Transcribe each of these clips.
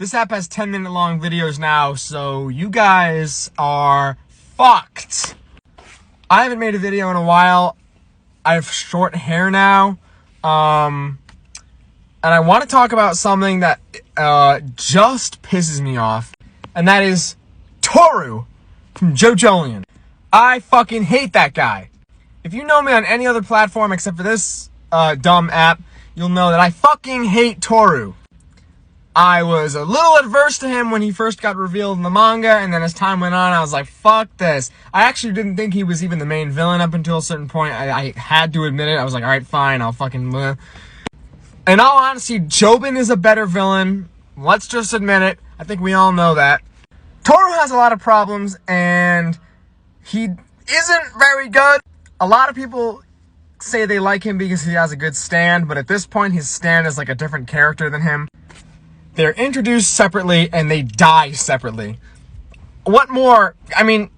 This app has 10-minute long videos now, so you guys are fucked. I haven't made a video in a while. I have short hair now. And I want to talk about something that just pisses me off. And that is Toru from JoJolion. I fucking hate that guy. If you know me on any other platform except for this dumb app, you'll know that I fucking hate Toru. I was a little adverse to him when he first got revealed in the manga, and then as time went on, I was like, fuck this. I actually didn't think he was even the main villain up until a certain point. I had to admit it. I was like, alright, fine, I'll fucking... In all honesty, Jobin is a better villain. Let's just admit it. I think we all know that. Toru has a lot of problems, and he isn't very good. A lot of people say they like him because he has a good stand, but at this point, his stand is like a different character than him. They're introduced separately, and they die separately. What more? I mean,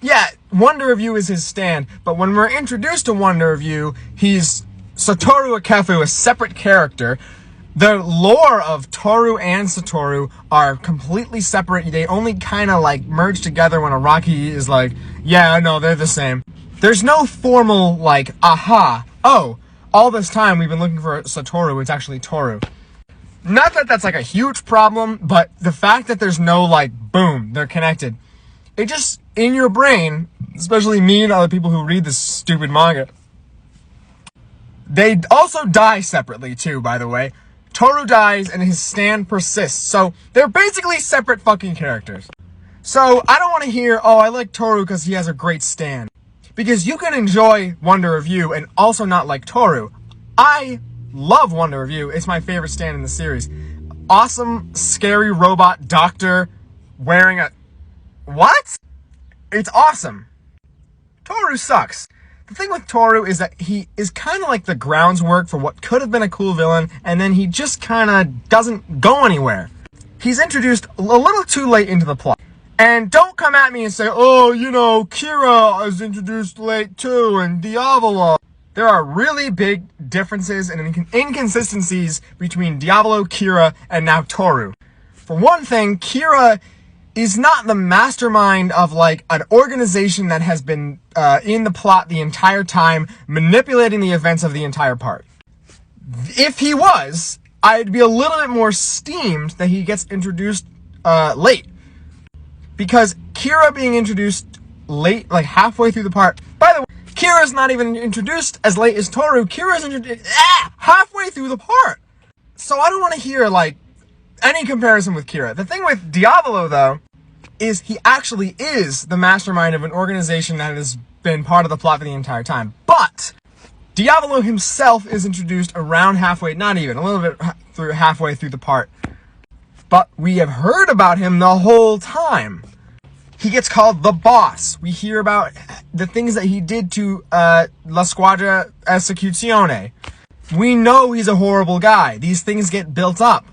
yeah, Wonder of You is his stand, but when we're introduced to Wonder of You, he's Satoru Akefu, a separate character. The lore of Toru and Satoru are completely separate. They only kind of like merge together when Araki is like, yeah, no, they're the same. There's no formal like, aha, oh, all this time we've been looking for Satoru, it's actually Toru. Not that that's like a huge problem, but the fact that there's no like, boom, they're connected. It just, in your brain, especially me and other people who read this stupid manga, they also die separately too, by the way. Toru dies and his stand persists, so they're basically separate fucking characters. So I don't want to hear, oh, I like Toru because he has a great stand. Because you can enjoy Wonder of You and also not like Toru. I love Wonder of You. It's my favorite stand in the series. Awesome, scary robot doctor wearing a... What? It's awesome. Toru sucks. The thing with Toru is that he is kind of like the groundswork for what could have been a cool villain, and then he just kind of doesn't go anywhere. He's introduced a little too late into the plot. And don't come at me and say, oh, you know, Kira is introduced late too, and Diavolo. There are really big differences and inconsistencies between Diavolo, Kira, and now Toru. For one thing, Kira is not the mastermind of like an organization that has been in the plot the entire time, manipulating the events of the entire part. If he was, I'd be a little bit more steamed that he gets introduced late. Because Kira being introduced late, like halfway through the part, by the way, Kira's not even introduced as late as Toru. Kira's introduced halfway through the part. So I don't want to hear, like, any comparison with Kira. The thing with Diavolo, though, is he actually is the mastermind of an organization that has been part of the plot for the entire time. But Diavolo himself is introduced around halfway, not even, a little bit through halfway through the part. But we have heard about him the whole time. He gets called the boss. We hear about the things that he did to La Squadra Esecuzione. We know he's a horrible guy. These things get built up.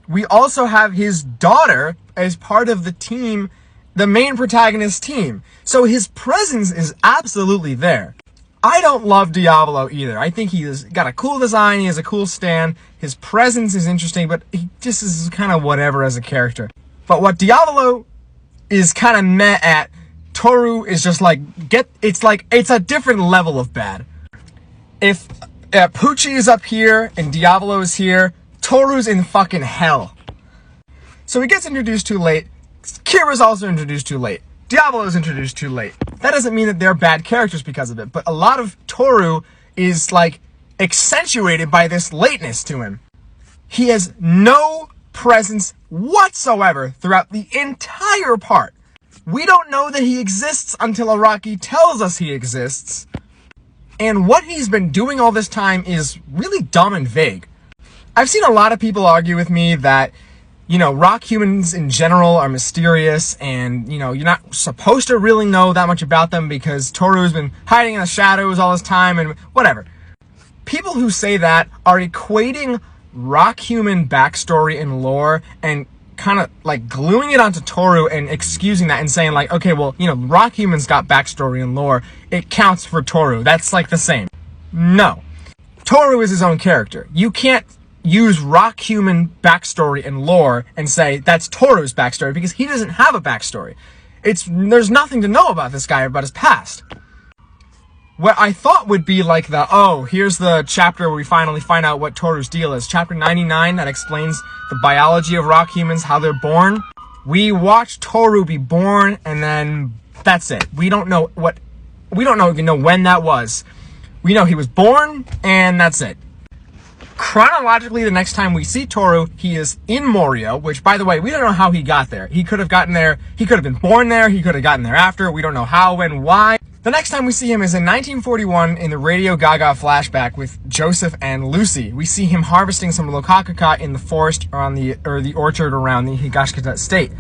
We also have his daughter as part of the team, the main protagonist team. So his presence is absolutely there. I don't love Diavolo either. I think he's got a cool design, he has a cool stand, his presence is interesting, but he just is kind of whatever as a character. But what Diavolo is kind of meh at, Toru is just like, it's a different level of bad. If Pucci is up here and Diavolo is here, Toru's in fucking hell. So he gets introduced too late. Kira's also introduced too late. Diavolo's introduced too late. That doesn't mean that they're bad characters because of it, but a lot of Toru is like accentuated by this lateness to him. He has no presence whatsoever throughout the entire part. We don't know that he exists until Araki tells us he exists. And what he's been doing all this time is really dumb and vague. I've seen a lot of people argue with me that, you know, rock humans in general are mysterious and, you know, you're not supposed to really know that much about them because Toru's been hiding in the shadows all this time and whatever. People who say that are equating rock human backstory and lore and kind of like gluing it onto Toru and excusing that and saying like, okay, well, you know, rock humans got backstory and lore. It counts for Toru. That's like the same. No. Toru is his own character. You can't use rock human backstory and lore and say that's Toru's backstory, because he doesn't have a backstory. There's nothing to know about this guy, about his past. What I thought would be like here's the chapter where we finally find out what Toru's deal is. Chapter 99, that explains the biology of rock humans, how they're born. We watch Toru be born, and then that's it. We don't even know when that was. We know he was born, and that's it. Chronologically, the next time we see Toru, he is in Morio, which, by the way, we don't know how he got there. He could have gotten there, he could have been born there, he could have gotten there after. We don't know how, when, why. The next time we see him is in 1941 in the Radio Gaga flashback with Joseph and Lucy. We see him harvesting some lokakaka in the forest or the orchard around the Higashikata estate,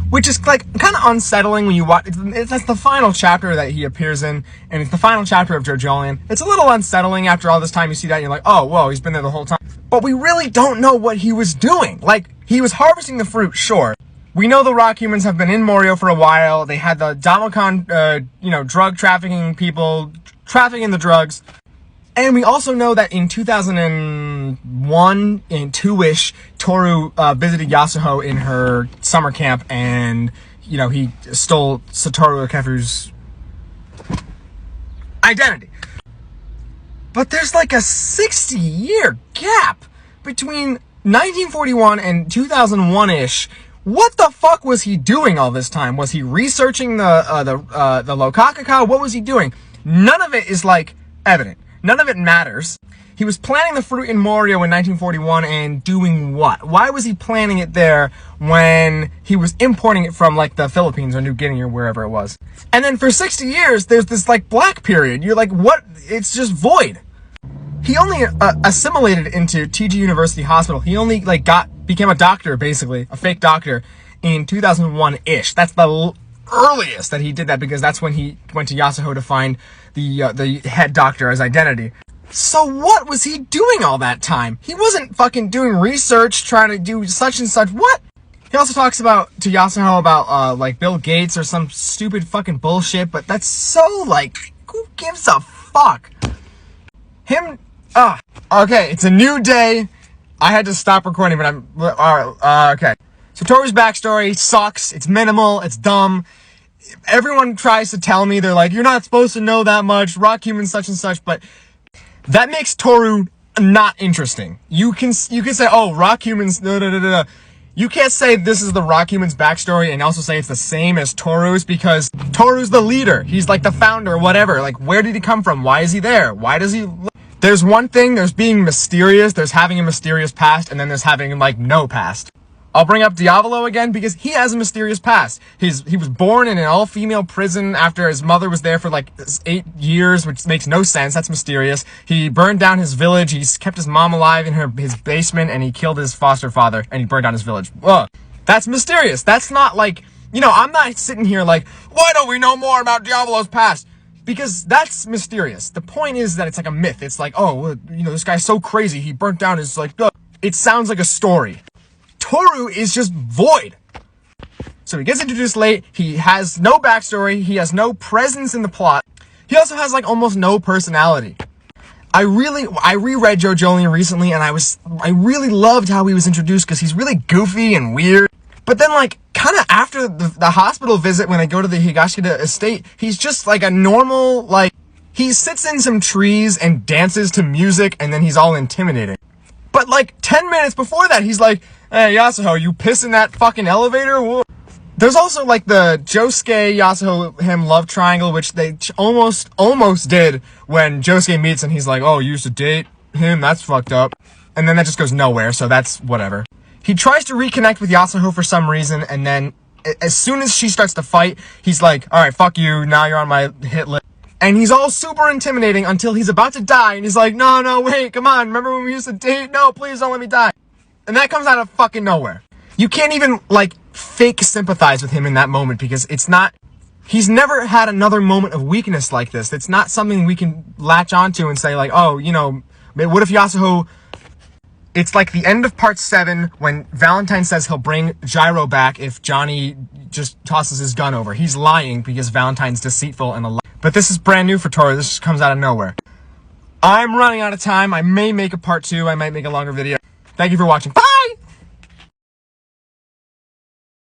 which is like kind of unsettling when you watch. That's the final chapter that he appears in, and it's the final chapter of JoJolion. It's a little unsettling after all this time. You see that and you're like, oh, whoa, he's been there the whole time. But we really don't know what he was doing. Like, he was harvesting the fruit, sure. We know the rock humans have been in Morio for a while. They had the Damokon, drug trafficking people, trafficking the drugs. And we also know that in 2001, in 2-ish, Toru visited Yasuho in her summer camp, and, he stole Satoru Akefu's identity. But there's like a 60-year gap between 1941 and 2001-ish. What the fuck was he doing all this time? Was he researching the lokakaka? What was he doing? None of it is, evident. None of it matters. He was planting the fruit in Morio in 1941 and doing what? Why was he planting it there when he was importing it from, the Philippines or New Guinea or wherever it was? And then for 60 years, there's this, black period. You're like, what? It's just void. He only assimilated into TG University Hospital. He only, became a doctor, basically, a fake doctor, in 2001-ish. That's the earliest that he did that, because that's when he went to Yasuho to find the head doctor as identity. So what was he doing all that time? He wasn't fucking doing research, trying to do such and such. What? He also talks to Yasuho about, Bill Gates or some stupid fucking bullshit, but that's so, who gives a fuck? Okay, it's a new day. I had to stop recording, but okay. So Toru's backstory sucks. It's minimal. It's dumb. Everyone tries to tell me, they're like, you're not supposed to know that much. Rock humans, such and such, but that makes Toru not interesting. You can say, oh, rock humans, da. You can't say this is the rock human's backstory and also say it's the same as Toru's, because Toru's the leader. He's the founder, whatever. Where did he come from? Why is he there? Why does he... There's one thing, there's being mysterious, there's having a mysterious past, and then there's having, no past. I'll bring up Diavolo again, because he has a mysterious past. He was born in an all-female prison after his mother was there for, 8 years, which makes no sense. That's mysterious. He burned down his village, he's kept his mom alive in his basement, and he killed his foster father, and he burned down his village. Ugh. That's mysterious. That's not, I'm not sitting here why don't we know more about Diavolo's past? Because that's mysterious. The point is that it's a myth. It's this guy's so crazy, he burnt down his, it sounds like a story. Toru is just void. So he gets introduced late, he has no backstory, he has no presence in the plot. He also has, almost no personality. I reread JoJolion recently, and I really loved how he was introduced, because he's really goofy and weird. But then, kind of after the hospital visit, when they go to the Higashikata estate, he's just, a normal, he sits in some trees and dances to music, and then he's all intimidating. But, 10 minutes before that, he's like, hey, Yasuho, you piss in that fucking elevator? Whoa. There's also, the Josuke, Yasuho, him love triangle, which they almost did when Josuke meets, and he's like, oh, you used to date him? That's fucked up. And then that just goes nowhere, so that's whatever. He tries to reconnect with Yasuho for some reason, and then as soon as she starts to fight, he's like, alright, fuck you, now you're on my hit list. And he's all super intimidating until he's about to die, and he's like, no, wait, come on, remember when we used to date? No, please don't let me die. And that comes out of fucking nowhere. You can't even, fake sympathize with him in that moment, because he's never had another moment of weakness like this. It's not something we can latch onto and say, what if Yasuho... It's the end of part 7 when Valentine says he'll bring Gyro back if Johnny just tosses his gun over. He's lying because Valentine's deceitful and a liar. But this is brand new for Toru. This just comes out of nowhere. I'm running out of time. I may make a part 2. I might make a longer video. Thank you for watching. Bye!